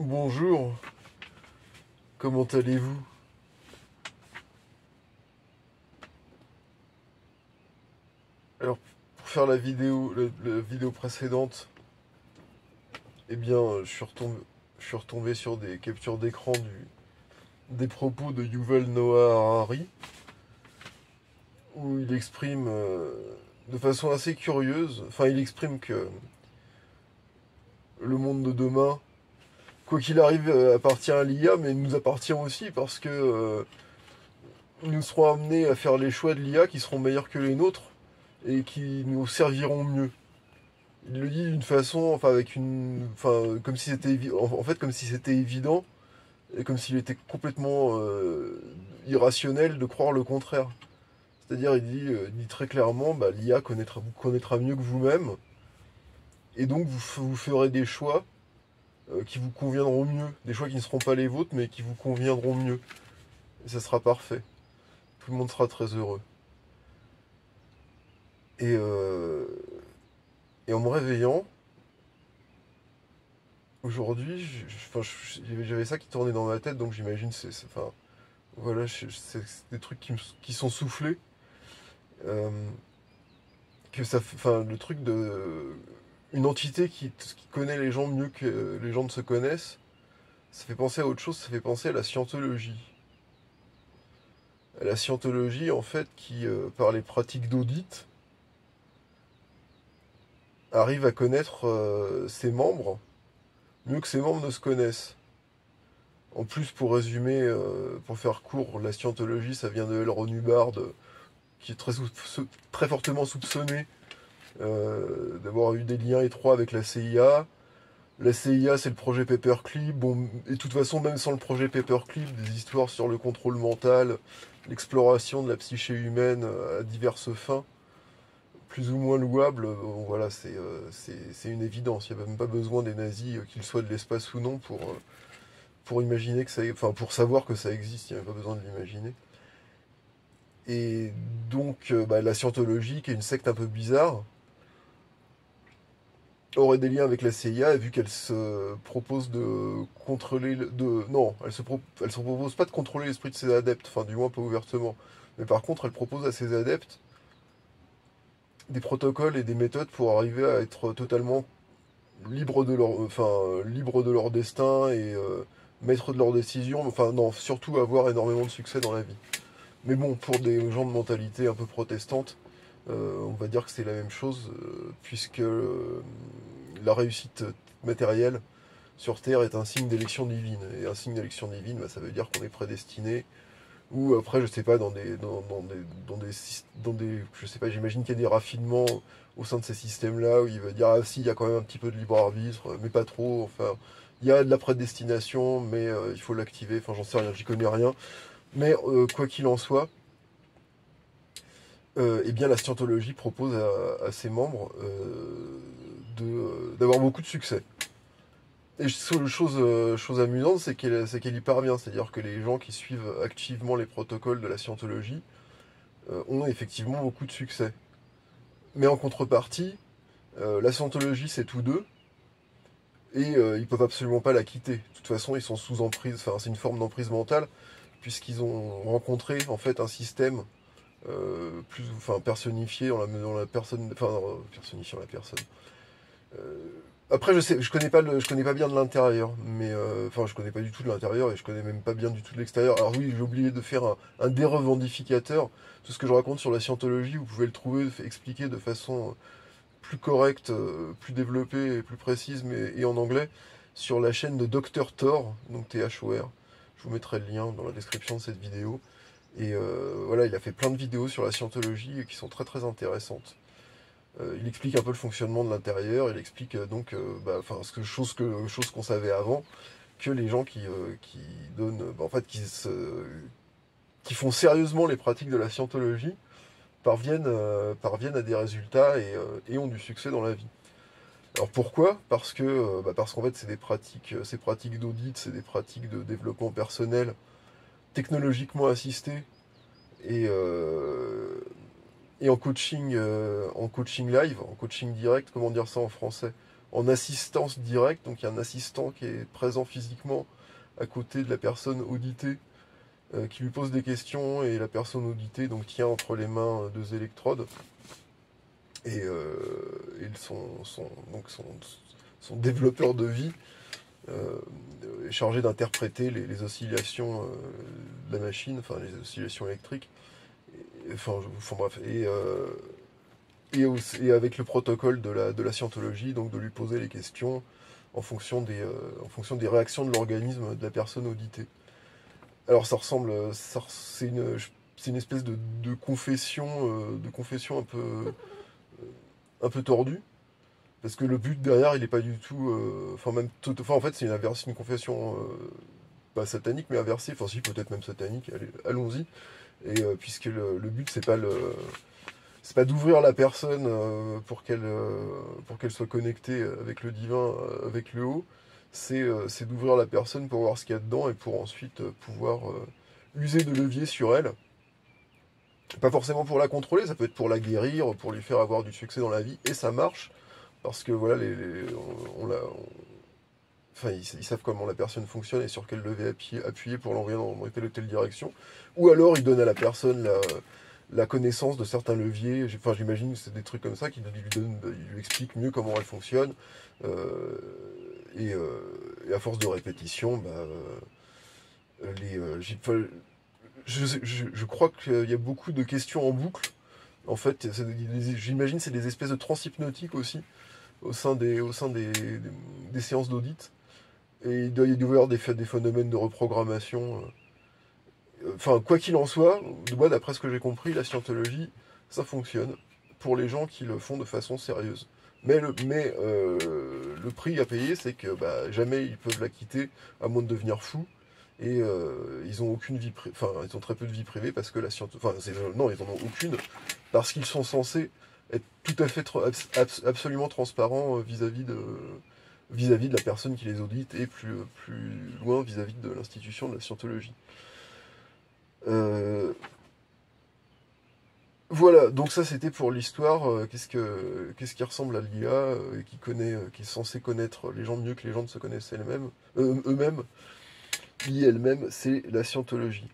Bonjour, comment allez-vous? Alors, pour faire la vidéo précédente, eh bien, je suis retombé sur des captures d'écran des propos de Yuval Noah Harari, où il exprime de façon assez curieuse, enfin, il exprime que le monde de demain, quoi qu'il arrive, appartient à l'IA, mais nous appartient aussi parce que nous serons amenés à faire les choix de l'IA qui seront meilleurs que les nôtres et qui nous serviront mieux. Il le dit d'une façon, enfin avec une, enfin comme si c'était en fait comme si c'était évident et comme s'il était complètement irrationnel de croire le contraire. C'est-à-dire il dit très clairement, bah, l'IA vous connaîtra mieux que vous-même et donc vous ferez des choix qui vous conviendront mieux, des choix qui ne seront pas les vôtres mais qui vous conviendront mieux. Et ça sera parfait. Tout le monde sera très heureux. Et, euh, et en me réveillant, aujourd'hui, j'avais ça qui tournait dans ma tête, donc j'imagine enfin, voilà, c'est des trucs qui sont soufflés. euh, enfin, le truc de une entité qui connaît les gens mieux que les gens ne se connaissent, ça fait penser à autre chose, ça fait penser à la scientologie. À la scientologie, en fait, qui, par les pratiques d'audit, arrive à connaître ses membres mieux que ses membres ne se connaissent. En plus, pour résumer, pour faire court, la scientologie, ça vient de L. Ron Hubbard, qui est très fortement soupçonné d'avoir eu des liens étroits avec la CIA. La CIA, c'est le projet Paperclip. Bon, et de toute façon, même sans le projet Paperclip, des histoires sur le contrôle mental, l'exploration de la psyché humaine à diverses fins, plus ou moins louables, bon, voilà, c'est une évidence. Il n'y a même pas besoin des nazis, qu'ils soient de l'espace ou non, pour imaginer que enfin, pour savoir que ça existe. Il n'y a même pas besoin de l'imaginer. Et donc, bah, la scientologie, qui est une secte un peu bizarre, aurait des liens avec la CIA, vu qu'elle se propose de contrôler, non, elle se propose pas de contrôler l'esprit de ses adeptes, enfin du moins pas ouvertement. Mais par contre, elle propose à ses adeptes des protocoles et des méthodes pour arriver à être totalement libres de leur destin et maîtres de leurs décisions. Enfin non, surtout avoir énormément de succès dans la vie. Mais bon, pour des gens de mentalité un peu protestante, on va dire que c'est la même chose, puisque la réussite matérielle sur Terre est un signe d'élection divine. Et un signe d'élection divine, bah, ça veut dire qu'on est prédestiné. Ou après, je sais pas, je sais pas, j'imagine qu'il y a des raffinements au sein de ces systèmes-là, où il va dire, ah si, il y a quand même un petit peu de libre arbitre, mais pas trop, enfin, il y a de la prédestination, mais il faut l'activer, enfin, j'en sais rien, j'y connais rien. Mais quoi qu'il en soit, eh bien, la scientologie propose à ses membres d'avoir beaucoup de succès. Et chose amusante, c'est qu'elle y parvient. C'est-à-dire que les gens qui suivent activement les protocoles de la scientologie ont effectivement beaucoup de succès. Mais en contrepartie, la scientologie, c'est tous deux, et ils peuvent absolument pas la quitter. De toute façon, ils sont sous emprise, enfin, c'est une forme d'emprise mentale, puisqu'ils ont rencontré en fait un système enfin, personnifié dans la personne, enfin, personnifiant la personne. Euh, Après, je connais pas bien de l'intérieur, mais enfin, je connais pas du tout de l'intérieur et je connais même pas bien du tout de l'extérieur. Alors oui, j'ai oublié de faire un dérevendificateur. Tout ce que je raconte sur la scientologie, vous pouvez le trouver expliqué de façon plus correcte, plus développée et plus précise, mais et en anglais, sur la chaîne de Dr Thor, donc Thor. Je vous mettrai le lien dans la description de cette vidéo. Et voilà, il a fait plein de vidéos sur la scientologie qui sont très très intéressantes. Il explique un peu le fonctionnement de l'intérieur, il explique donc, bah, enfin, chose qu'on savait avant, que les gens qui donnent, bah, en fait, qui font sérieusement les pratiques de la scientologie parviennent à des résultats et ont du succès dans la vie. Alors pourquoi? Parce qu'en fait c'est des pratiques, ces pratiques d'audit, c'est des pratiques de développement personnel technologiquement assistées et, euh, et en coaching live, en coaching direct, comment dire ça en français? en assistance directe, donc il y a un assistant qui est présent physiquement à côté de la personne auditée, qui lui pose des questions, et la personne auditée donc tient entre les mains deux électrodes, et son développeur de vie est chargé d'interpréter les oscillations de la machine, enfin les oscillations électriques, enfin bref, et avec le protocole de la scientologie, donc de lui poser les questions en fonction des réactions de l'organisme de la personne auditée. Alors c'est une espèce de confession un peu tordue, parce que le but derrière, il n'est pas du tout, en fait, c'est une confession pas satanique, mais inversée, enfin si, peut-être même satanique. Allons-y. Et puisque le but, c'est pas d'ouvrir la personne pour qu'elle soit connectée avec le divin, avec le haut. C'est d'ouvrir la personne pour voir ce qu'il y a dedans, et pour ensuite pouvoir user de levier sur elle. Pas forcément pour la contrôler, ça peut être pour la guérir, pour lui faire avoir du succès dans la vie, et ça marche, parce que voilà, ils savent comment la personne fonctionne et sur quel levier appuyer pour l'envoyer dans telle ou telle direction. Ou alors ils donnent à la personne la connaissance de certains leviers. J'imagine que c'est des trucs comme ça qui lui expliquent mieux comment elle fonctionne. Et à force de répétition, je crois qu'il y a beaucoup de questions en boucle. En fait, j'imagine que c'est des espèces de transhypnotiques aussi au sein des séances d'audit. Et il doit y avoir des phénomènes de reprogrammation. Enfin, quoi qu'il en soit, moi, d'après ce que j'ai compris, la scientologie, ça fonctionne pour les gens qui le font de façon sérieuse. Mais le prix à payer, c'est que jamais ils peuvent la quitter à moins de devenir fous. Et ils ont aucune vie ils ont très peu de vie privée, parce que la scientologie... non, ils en ont aucune, parce qu'ils sont censés être tout à fait absolument transparents vis-à-vis de la personne qui les audite, et plus loin vis-à-vis de l'institution de la scientologie. Voilà, donc ça c'était pour l'histoire. Qu'est-ce qui ressemble à l'IA, qui est censé connaître les gens mieux que les gens ne se connaissent eux-mêmes. L'IA elle-même, c'est la scientologie.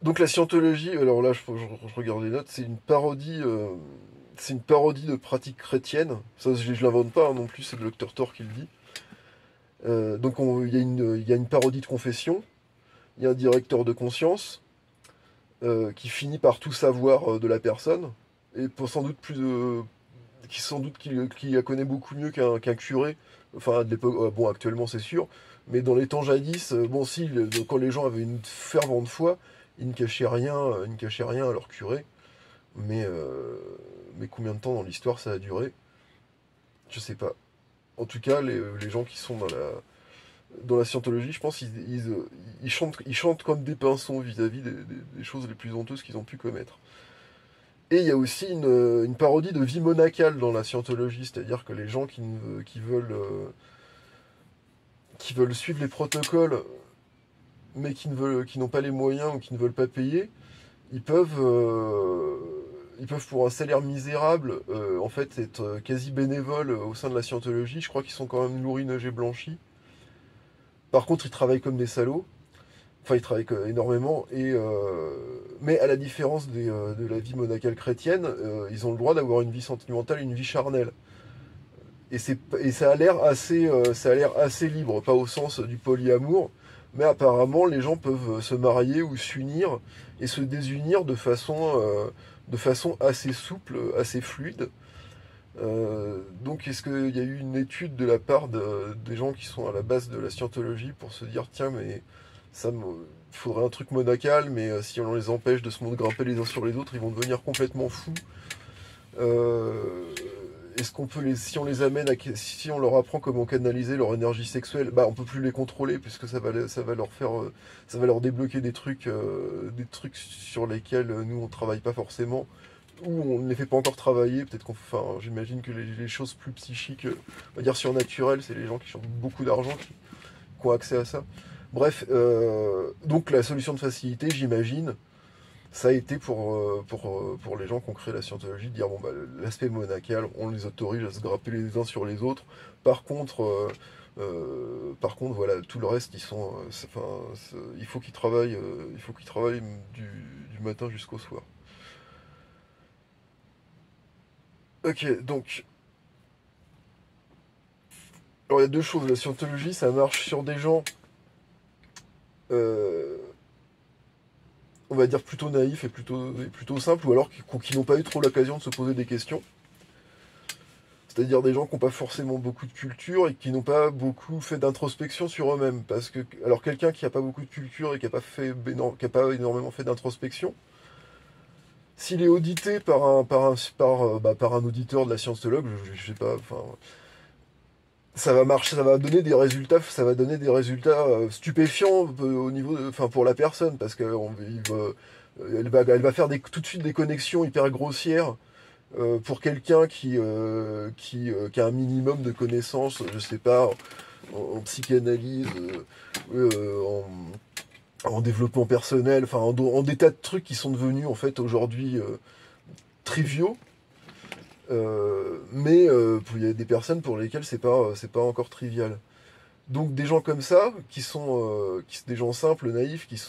Donc la scientologie, alors là je regarde les notes, c'est une parodie de pratiques chrétiennes. Ça je l'invente pas, hein, non plus, c'est le Dr Thor qui le dit. Donc il y a une parodie de confession, il y a un directeur de conscience qui finit par tout savoir de la personne, et pour sans doute qui la connaît beaucoup mieux qu'un curé. Enfin, de l'époque, bon, actuellement c'est sûr, mais dans les temps jadis, quand les gens avaient une fervente foi, ils ne cachaient rien à leur curé. Mais combien de temps dans l'histoire ça a duré? Je sais pas. En tout cas, les gens qui sont dans la scientologie, je pense ils chantent comme des pinsons vis-à-vis des choses les plus honteuses qu'ils ont pu commettre. Et il y a aussi une parodie de vie monacale dans la scientologie, c'est-à-dire que les gens qui veulent suivre les protocoles, mais qui n'ont pas les moyens, ou qui ne veulent pas payer, ils peuvent pour un salaire misérable, en fait, être quasi bénévoles au sein de la scientologie. Je crois qu'ils sont quand même lourineux et blanchis. Par contre, ils travaillent comme des salauds. Enfin, ils travaillent énormément, mais à la différence de la vie monacale chrétienne, ils ont le droit d'avoir une vie sentimentale et une vie charnelle. Et ça a l'air assez libre, pas au sens du polyamour, mais apparemment les gens peuvent se marier ou s'unir et se désunir de façon assez souple, assez fluide. Donc est-ce qu'il y a eu une étude de la part des gens qui sont à la base de la scientologie pour se dire, tiens, mais il faudrait un truc monacal, mais si on les empêche de se grimper les uns sur les autres, ils vont devenir complètement fous. Est-ce qu'on peut si on les amène si on leur apprend comment canaliser leur énergie sexuelle, on peut plus les contrôler, puisque ça va leur débloquer des trucs sur lesquels nous on travaille pas forcément, ou on ne les fait pas encore travailler. J'imagine que les choses plus psychiques, on va dire surnaturelles, c'est les gens qui ont beaucoup d'argent qui ont accès à ça. Bref, donc la solution de facilité, j'imagine, ça a été pour les gens qui ont créé la scientologie, de dire bon bah l'aspect monacal, on les autorise à se grapper les uns sur les autres. Par contre, voilà, tout le reste, ils sont, il faut qu'ils travaillent du matin jusqu'au soir. Ok, donc, alors il y a deux choses. La scientologie, ça marche sur des gens, euh, on va dire plutôt naïfs et plutôt simples, ou alors qui n'ont pas eu trop l'occasion de se poser des questions. C'est-à-dire des gens qui n'ont pas forcément beaucoup de culture et qui n'ont pas beaucoup fait d'introspection sur eux-mêmes. Parce que, alors quelqu'un qui n'a pas beaucoup de culture et qui a pas énormément fait d'introspection, s'il est audité par un auditeur de la scientologue, je sais pas, enfin, ça va marcher, ça va donner des résultats stupéfiants au niveau, enfin, pour la personne, parce elle va faire tout de suite des connexions hyper grossières pour quelqu'un qui a un minimum de connaissances, je sais pas, en psychanalyse, en développement personnel, enfin en des tas de trucs qui sont devenus en fait aujourd'hui triviaux. Mais il y a des personnes pour lesquelles c'est pas encore trivial. Donc des gens comme ça, des gens simples, naïfs, qui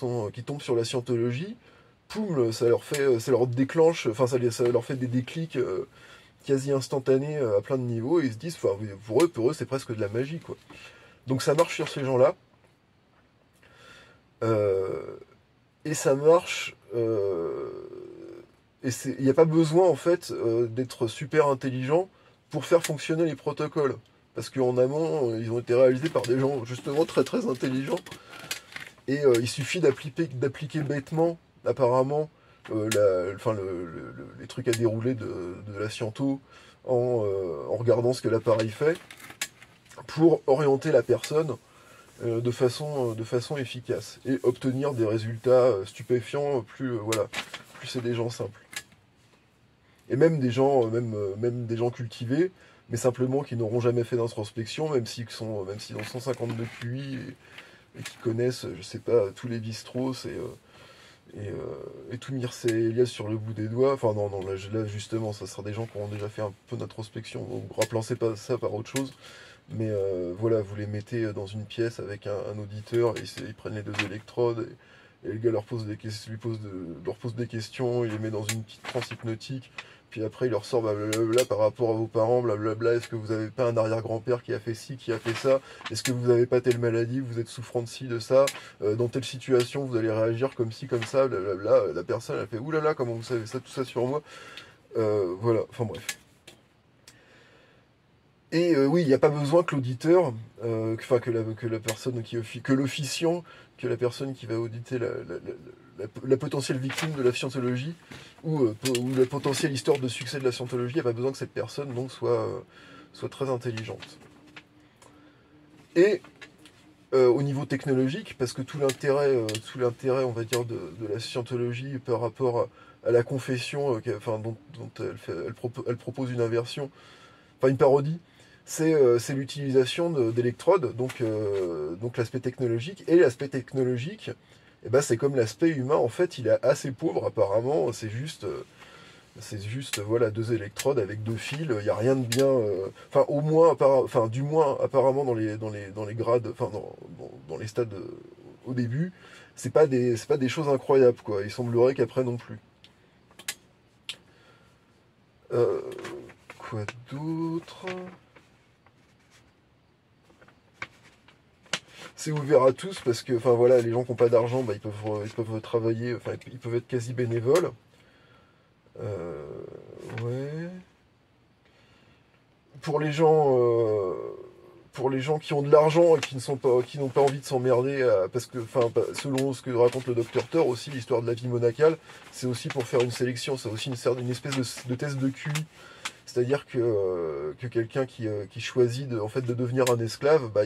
tombent sur la scientologie, poum, ça leur déclenche, enfin ça leur fait des déclics quasi instantanés à plein de niveaux, et ils se disent, enfin pour eux c'est presque de la magie quoi. Donc ça marche sur ces gens-là, euh, et ça marche, et il n'y a pas besoin en fait d'être super intelligent pour faire fonctionner les protocoles. Parce qu'en amont, ils ont été réalisés par des gens justement très très intelligents. Et il suffit d'appliquer bêtement, apparemment, les trucs à dérouler de la sciento en regardant ce que l'appareil fait pour orienter la personne de façon efficace et obtenir des résultats stupéfiants voilà, plus c'est des gens simples. Et même des gens, même des gens cultivés, mais simplement qui n'auront jamais fait d'introspection, même s'ils ont 150 de QI et qui connaissent, je sais pas, tous les Strauss et tout Mircea Elias sur le bout des doigts. Enfin non, non, là justement, ça sera des gens qui auront déjà fait un peu d'introspection. Donc remplacez pas ça par autre chose. Mais voilà, vous les mettez dans une pièce avec un auditeur, et ils prennent les deux électrodes, et le gars leur pose des questions, il les met dans une petite transe hypnotique, puis après il leur sort blablabla par rapport à vos parents, blablabla, est-ce que vous n'avez pas un arrière-grand-père qui a fait ci, qui a fait ça, est-ce que vous n'avez pas telle maladie, vous êtes souffrant de ci, de ça, dans telle situation vous allez réagir comme ci, comme ça, blablabla, la personne elle fait oulala, comment vous savez ça, tout ça sur moi, voilà, enfin bref. Et oui, il n'y a pas besoin que l'auditeur, que la personne que l'officiant, que la personne qui va auditer la potentielle victime de la scientologie ou la potentielle histoire de succès de la scientologie, il n'y a pas besoin que cette personne donc soit très intelligente. Et au niveau technologique, parce que tout l'intérêt, on va dire, de la scientologie par rapport à la confession, dont elle propose une inversion, enfin une parodie, c'est l'utilisation d'électrodes, donc l'aspect technologique. Et l'aspect technologique, eh ben, c'est comme l'aspect humain, en fait, il est assez pauvre apparemment, c'est juste voilà, deux électrodes avec deux fils, il n'y a rien de bien, enfin au moins, du moins apparemment dans les grades, dans les stades au début, c'est pas des choses incroyables, quoi. Il semblerait qu'après non plus. Euh, quoi d'autre? C'est ouvert à tous parce que, enfin voilà, les gens qui n'ont pas d'argent, bah, ils peuvent travailler, enfin ils peuvent être quasi bénévoles. Euh, ouais. Pour les gens, euh, pour les gens qui ont de l'argent et qui n'ont pas envie de s'emmerder, parce que, enfin, selon ce que raconte le docteur Thor aussi, l'histoire de la vie monacale, c'est aussi pour faire une sélection, c'est aussi une espèce de test de QI. C'est-à-dire que quelqu'un qui choisit en fait, de devenir un esclave, bah,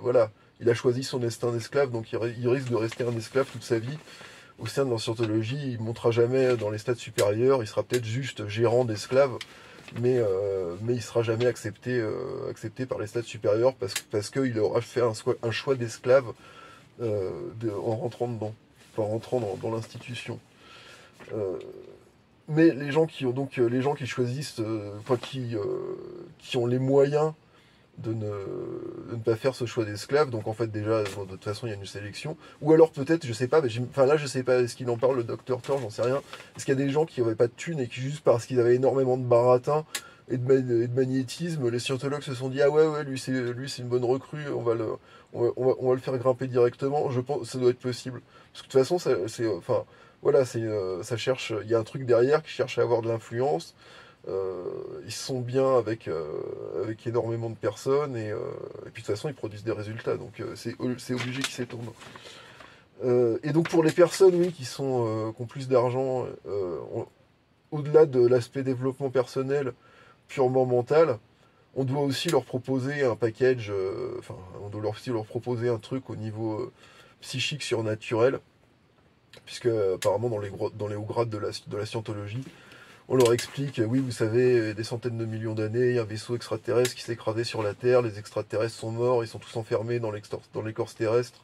voilà, il a choisi son destin d'esclave, donc il risque de rester un esclave toute sa vie. Au sein de l'ancientologie, il ne montera jamais dans les stades supérieurs, il sera peut-être juste gérant d'esclaves, mais il ne sera jamais accepté par les stades supérieurs parce qu'il aura fait un choix d'esclave en rentrant dedans, enfin en rentrant dans l'institution. Euh, mais les gens qui ont donc les gens qui choisissent, enfin qui ont les moyens de ne pas faire ce choix d'esclave, donc en fait déjà bon, de toute façon il y a une sélection, ou alors peut-être, je sais pas, mais enfin là je sais pas, est-ce qu'il en parle le docteur Thor, j'en sais rien, est-ce qu'il y a des gens qui n'avaient pas de thunes et qui juste parce qu'ils avaient énormément de baratin et de magnétisme, les scientologues se sont dit ah ouais lui c'est une bonne recrue, on va le faire grimper directement, je pense que ça doit être possible, parce que de toute façon c'est enfin voilà ça cherche, il y a un truc derrière qui cherche à avoir de l'influence. Ils sont bien avec énormément de personnes et puis de toute façon ils produisent des résultats donc c'est obligé qu'ils s'étournent. Et donc pour les personnes oui qui ont plus d'argent, au-delà de l'aspect développement personnel purement mental, on doit aussi leur proposer un package, enfin on doit aussi leur proposer un truc au niveau psychique surnaturel, puisque apparemment dans les hauts grades de la scientologie, on leur explique, oui, vous savez, des centaines de millions d'années, il y a un vaisseau extraterrestre qui s'est écrasé sur la Terre, les extraterrestres sont morts, ils sont tous enfermés dans l'écorce terrestre.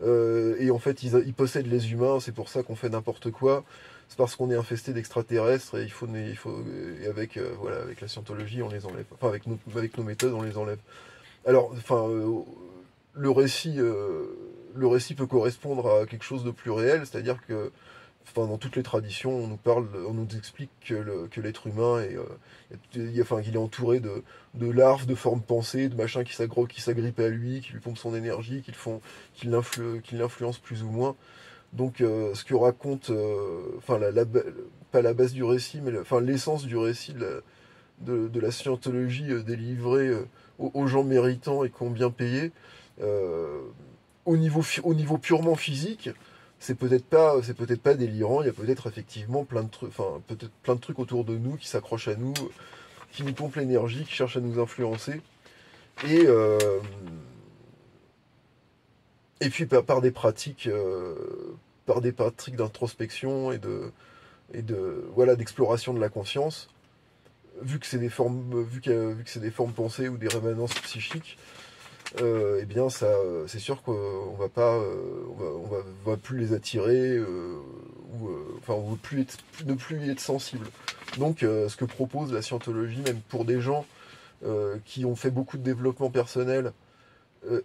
Et en fait, ils possèdent les humains, c'est pour ça qu'on fait n'importe quoi. C'est parce qu'on est infesté d'extraterrestres et et avec, voilà, avec la scientologie, on les enlève. Enfin, avec nos méthodes, on les enlève. Alors, enfin, le récit peut correspondre à quelque chose de plus réel, c'est-à-dire que enfin, dans toutes les traditions, on nous explique que l'être humain enfin, qu'il est entouré de larves, de formes pensées, de machins qui s'agrippent à lui, qui lui pompent son énergie, qui l'influencent plus ou moins. Donc, ce que raconte, enfin, pas la base du récit, mais enfin, l'essence du récit de la scientologie délivrée aux gens méritants et qui ont bien payé, euh, au niveau purement physique, c'est peut-être pas délirant. Il y a peut-être effectivement plein de trucs, enfin peut-être plein de trucs autour de nous qui s'accrochent à nous, qui nous pompent l'énergie, qui cherchent à nous influencer. Et euh, et puis par des pratiques d'introspection et de voilà d'exploration de la conscience. Vu que c'est des formes pensées ou des rémanences psychiques, eh bien c'est sûr qu'on va pas, on va plus les attirer enfin on veut ne plus y être sensible. Donc ce que propose la scientologie, même pour des gens qui ont fait beaucoup de développement personnel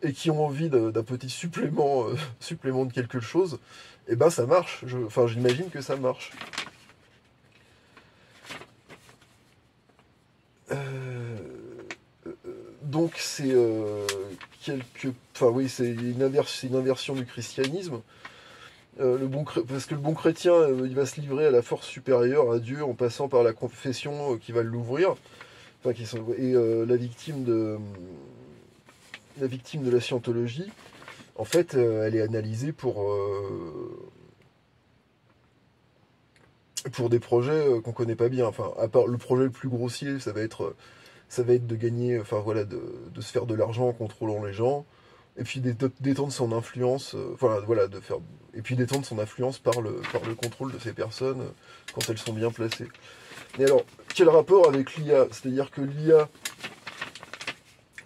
et qui ont envie d'un petit supplément, supplément de quelque chose, eh ben ça marche. Enfin j'imagine que ça marche. Euh, donc c'est enfin oui, c'est une inversion du christianisme. Parce que le bon chrétien, il va se livrer à la force supérieure, à Dieu, en passant par la confession qui va l'ouvrir. Enfin, et la victime de la scientologie, en fait, elle est analysée pour des projets qu'on connaît pas bien. Enfin, à part le projet le plus grossier, ça va être de gagner, enfin voilà, de se faire de l'argent en contrôlant les gens, et puis d'étendre son influence, voilà, et puis d'étendre son influence par le contrôle de ces personnes quand elles sont bien placées. Mais alors, quel rapport avec l'IA? C'est-à-dire que l'IA,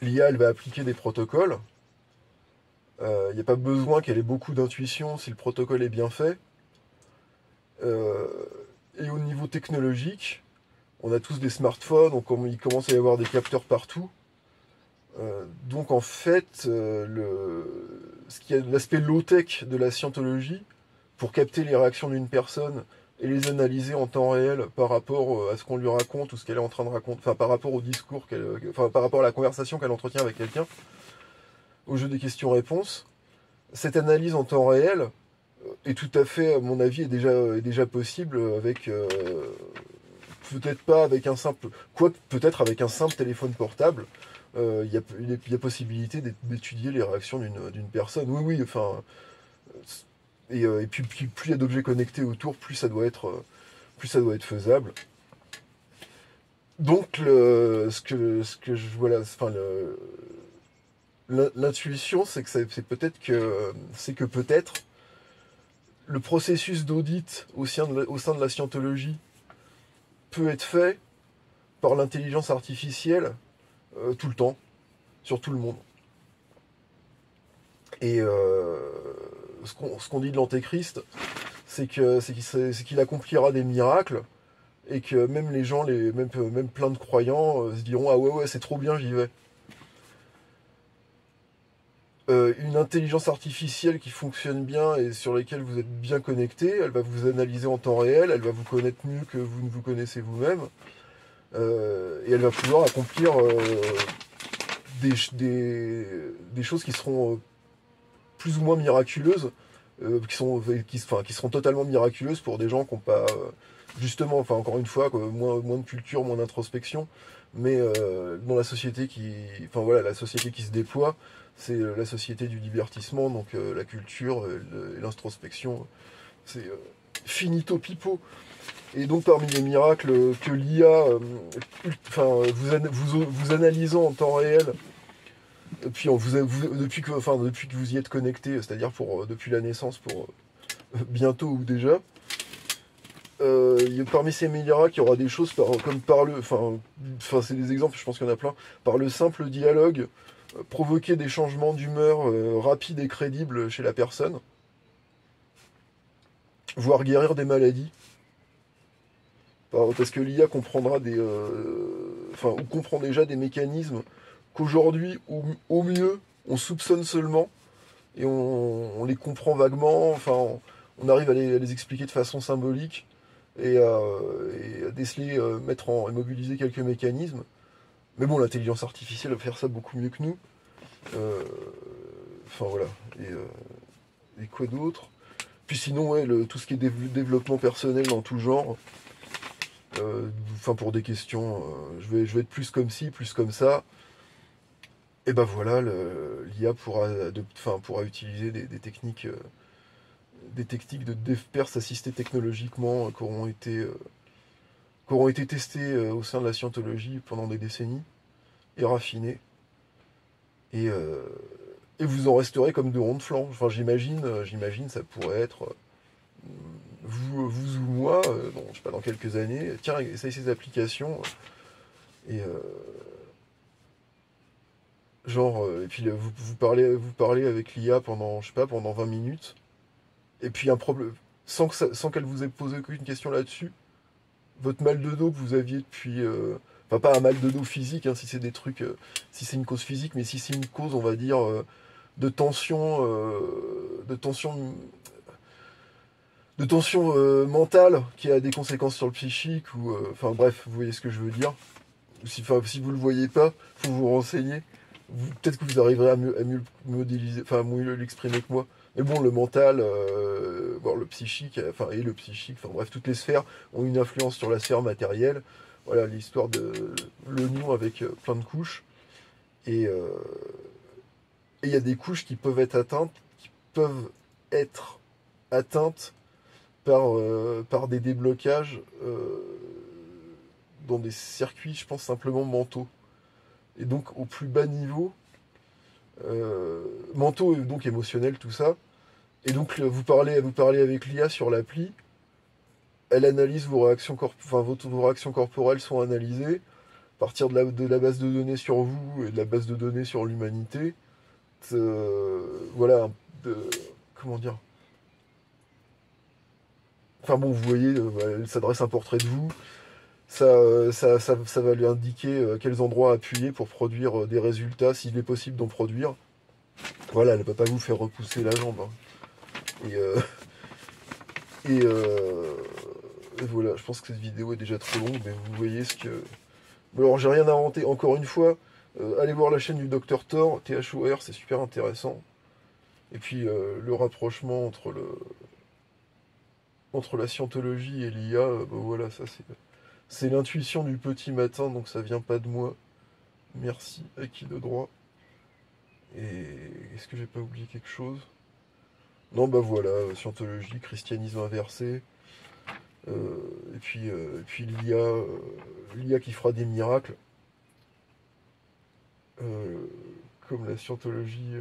elle va appliquer des protocoles. Il n'y a pas besoin qu'elle ait beaucoup d'intuition si le protocole est bien fait. Euh, et au niveau technologique, on a tous des smartphones, donc il commence à y avoir des capteurs partout. Donc en fait, ce qui est l'aspect low-tech de la scientologie, pour capter les réactions d'une personne et les analyser en temps réel par rapport à ce qu'on lui raconte ou ce qu'elle est en train de raconter, enfin par rapport au discours enfin par rapport à la conversation qu'elle entretient avec quelqu'un, au jeu des questions-réponses, cette analyse en temps réel est tout à fait, à mon avis, est déjà possible avec peut-être pas avec un simple, quoique peut-être avec un simple téléphone portable. Il y a possibilité d'étudier les réactions d'une personne. Oui, oui, enfin. Et puis, plus il y a d'objets connectés autour, plus ça doit être faisable. Donc, ce que je voilà, enfin, l'intuition, c'est que c'est que peut-être le processus d'audit au sein de la scientologie peut être fait par l'intelligence artificielle tout le temps, sur tout le monde. Et ce qu'on dit de l'antéchrist, c'est qu'il accomplira des miracles, et que même les gens, même plein de croyants, se diront ah ouais c'est trop bien, j'y vais. Une intelligence artificielle qui fonctionne bien et sur laquelle vous êtes bien connecté, elle va vous analyser en temps réel, elle va vous connaître mieux que vous ne vous connaissez vous-même, et elle va pouvoir accomplir des choses qui seront plus ou moins miraculeuses, qui seront totalement miraculeuses pour des gens qui n'ont pas, justement, enfin encore une fois, quoi, moins de culture, moins d'introspection, mais dans la société enfin voilà, la société qui se déploie, c'est la société du divertissement, donc la culture et l'introspection, c'est finito pipo. Et donc parmi les miracles que l'IA, vous analysant en temps réel, puis depuis que vous y êtes connecté, c'est-à-dire depuis la naissance pour bientôt ou déjà, parmi ces miracles, il y aura des choses comme c'est des exemples, je pense qu'il y en a plein, par le simple dialogue, provoquer des changements d'humeur rapides et crédibles chez la personne, voire guérir des maladies. Parce que l'IA comprendra ou comprend déjà des mécanismes qu'aujourd'hui, au mieux, on soupçonne seulement, et on les comprend vaguement, on arrive à les expliquer de façon symbolique, et à déceler, et mobiliser quelques mécanismes. Mais bon, l'intelligence artificielle va faire ça beaucoup mieux que nous. Voilà. Et quoi d'autre? Puis sinon, ouais, tout ce qui est développement personnel dans tout genre. Pour des questions, je vais être plus comme ci, plus comme ça. Et ben voilà, l'IA pourra utiliser des techniques de dev perse assistées technologiquement qui auront été testées au sein de la scientologie pendant des décennies et raffinées. Et, et vous en resterez comme de ronds de flanc. Enfin, j'imagine, ça pourrait être vous ou moi, je sais pas, dans quelques années. Tiens, essaye ces applications. Et et puis vous parlez avec l'IA pendant, je sais pas, pendant 20 minutes. Et puis un problème, sans qu'elle vous ait posé aucune question là-dessus, votre mal de dos que vous aviez depuis, enfin pas un mal de dos physique, hein, si c'est des trucs, si c'est une cause physique, mais si c'est une cause, on va dire, de tension, de tension mentale qui a des conséquences sur le psychique, ou, bref, vous voyez ce que je veux dire. Si vous le voyez pas, faut vous renseigner. Peut-être que vous arriverez à mieux le modéliser, mieux l'exprimer que moi. Mais bon, le mental, le psychique, et le psychique, bref, toutes les sphères ont une influence sur la sphère matérielle. Voilà l'histoire de l'oignon avec plein de couches. Et il y a des couches qui peuvent être atteintes par des déblocages dans des circuits, je pense, simplement mentaux. Et donc au plus bas niveau, mentaux et donc émotionnels, tout ça. Et donc vous parlez avec l'IA sur l'appli, elle analyse vos réactions vos réactions corporelles sont analysées à partir de la base de données sur vous et de la base de données sur l'humanité. Voilà, comment dire. Enfin bon, vous voyez, elle s'adresse un portrait de vous. Ça va lui indiquer quels endroits appuyer pour produire des résultats, s'il est possible d'en produire. Voilà, elle ne va pas vous faire repousser la jambe, hein. Et, et, euh, et voilà, je pense que cette vidéo est déjà trop longue, mais vous voyez ce que... Bon, alors, j'ai rien inventé, encore une fois. Allez voir la chaîne du Dr Thor, THOR, c'est super intéressant. Et puis, le rapprochement entre la scientologie et l'IA, voilà, ça c'est l'intuition du petit matin, donc ça vient pas de moi. Merci, acquis de droit. Et est-ce que j'ai pas oublié quelque chose? Non, bah voilà, scientologie, christianisme inversé, et puis l'IA qui fera des miracles, euh, comme la scientologie,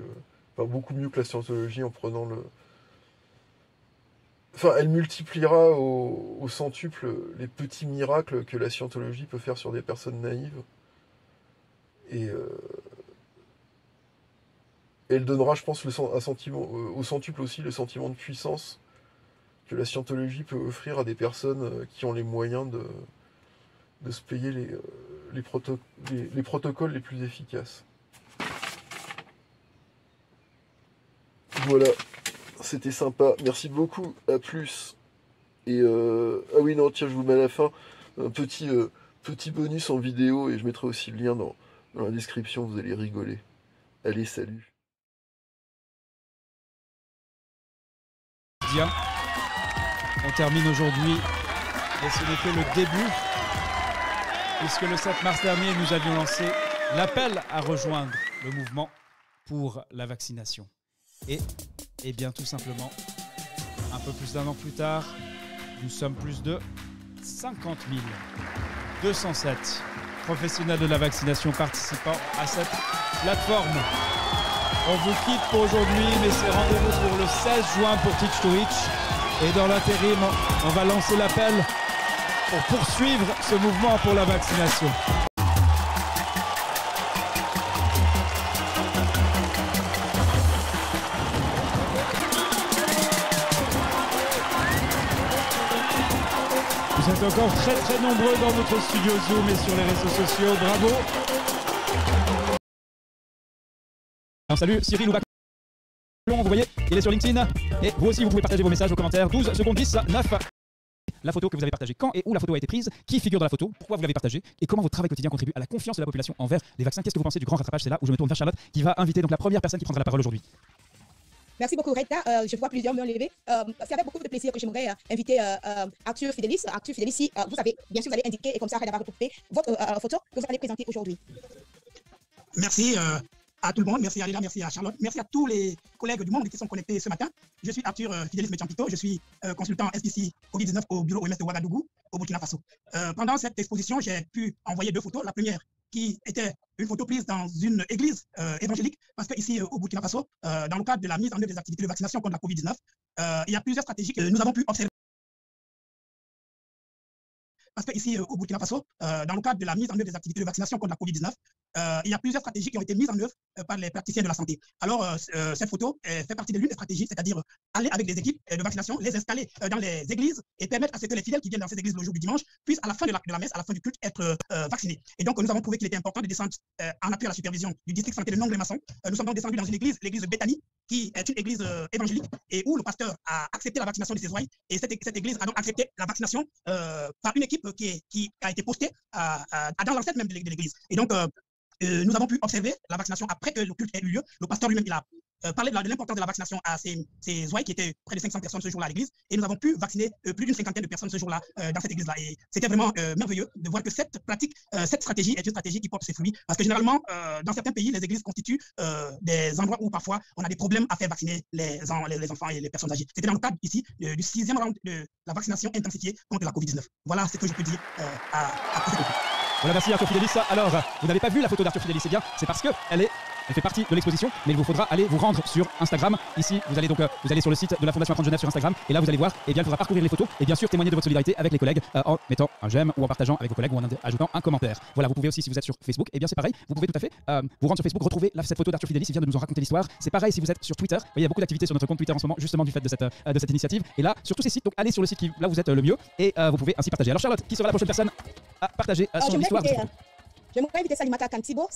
beaucoup mieux que la scientologie en prenant le... Enfin, elle multipliera au centuple les petits miracles que la scientologie peut faire sur des personnes naïves. Et elle donnera, je pense, un sentiment, au centuple aussi, le sentiment de puissance que la scientologie peut offrir à des personnes qui ont les moyens de se payer les protocoles les plus efficaces. Voilà, c'était sympa. Merci beaucoup, à plus. Et ah oui, non, tiens, je vous mets à la fin un petit bonus en vidéo et je mettrai aussi le lien dans la description, vous allez rigoler. Allez, salut. Bien. On termine aujourd'hui et ce n'est que le début, puisque le 7 mars dernier, nous avions lancé l'appel à rejoindre le mouvement pour la vaccination. Et bien tout simplement, un peu plus d'1 an plus tard, nous sommes plus de 50 207 professionnels de la vaccination participant à cette plateforme. On vous quitte pour aujourd'hui, mais c'est rendez-vous pour le 16 juin pour Teach to Reach. Et dans l'intérim, on va lancer l'appel pour poursuivre ce mouvement pour la vaccination. Vous êtes encore très nombreux dans notre studio Zoom et sur les réseaux sociaux. Bravo. Alors, salut Cyril Oubac. Vous voyez, il est sur LinkedIn. Et vous aussi, vous pouvez partager vos messages, vos commentaires. 12 secondes 10, 9. La photo que vous avez partagée, quand et où la photo a été prise, qui figure dans la photo, pourquoi vous l'avez partagée et comment votre travail quotidien contribue à la confiance de la population envers les vaccins. Qu'est-ce que vous pensez du grand rattrapage? C'est là où je me tourne vers Charlotte qui va inviter donc la première personne qui prendra la parole aujourd'hui. Merci beaucoup, Rita. Je vois plusieurs mains levées. C'est avec beaucoup de plaisir que j'aimerais inviter Arthur Fidelis. Arthur Fidelis, si vous avez, bien sûr, vous allez indiquer et comme ça, Reda va retrouver votre photo que vous allez présenter aujourd'hui. Merci à tout le monde. Merci à Reda, merci à Charlotte. Merci à tous les collègues du monde qui sont connectés ce matin. Je suis Arthur Fidelis Mechampito. Je suis consultant SPC COVID-19 au bureau OMS de Ouagadougou, au Burkina Faso. Pendant cette exposition, j'ai pu envoyer 2 photos. La première, qui était une photo prise dans une église évangélique, parce qu'ici au Burkina Faso, dans le cadre de la mise en œuvre des activités de vaccination contre la COVID-19, il y a plusieurs stratégies que nous avons pu observer. Parce qu'ici au Burkina Faso, dans le cadre de la mise en œuvre des activités de vaccination contre la COVID-19, il y a plusieurs stratégies qui ont été mises en œuvre par les praticiens de la santé. Alors, cette photo fait partie de l'une des stratégies, c'est-à-dire aller avec les équipes de vaccination, les installer dans les églises et permettre à ce que les fidèles qui viennent dans ces églises le jour du dimanche puissent, à la fin de la messe, à la fin du culte, être vaccinés. Et donc, nous avons trouvé qu'il était important de descendre en appui à la supervision du district santé de Nongles-Maçon. Nous sommes donc descendus dans une église, l'église Bethany, qui est une église évangélique et où le pasteur a accepté la vaccination de ses ouailles. Et cette église a donc accepté la vaccination par une équipe qui a été postée dans l'enceinte même de l'église. Et donc, nous avons pu observer la vaccination après que le culte ait eu lieu. Le pasteur lui-même, il a parlé de l'importance de la vaccination à ces ouailles qui étaient près de 500 personnes ce jour-là à l'église. Et nous avons pu vacciner plus d'une 50aine de personnes ce jour-là dans cette église-là. Et c'était vraiment merveilleux de voir que cette pratique, cette stratégie est une stratégie qui porte ses fruits. Parce que généralement, dans certains pays, les églises constituent des endroits où parfois on a des problèmes à faire vacciner les enfants et les personnes âgées. C'était dans le cadre ici du 6e round de la vaccination intensifiée contre la COVID-19. Voilà ce que je peux dire à propos. Voilà, merci Arthur Fidelis. Alors, vous n'avez pas vu la photo d'Arthur Fidelis, c'est bien, c'est parce qu'elle fait partie de l'exposition, mais il vous faudra aller vous rendre sur Instagram. Ici, vous allez sur le site de la Fondation Apprendre Genève sur Instagram, et là vous allez voir, et bien il faudra parcourir les photos, et bien sûr témoigner de votre solidarité avec les collègues en mettant un j'aime ou en partageant avec vos collègues ou en ajoutant un commentaire. Voilà, vous pouvez aussi, si vous êtes sur Facebook, et bien c'est pareil, vous pouvez tout à fait vous rendre sur Facebook, retrouver cette photo d'Arthur Fidelis, il vient de nous en raconter l'histoire. C'est pareil si vous êtes sur Twitter, il y a beaucoup d'activités sur notre compte Twitter en ce moment, justement du fait de cette initiative. Et là, sur tous ces sites, donc allez sur le site qui là vous êtes le mieux, et vous pouvez ainsi partager. Alors Charlotte, qui sera la prochaine personne à partager son histoire? J'aimerais inviter Salimata Kantibo.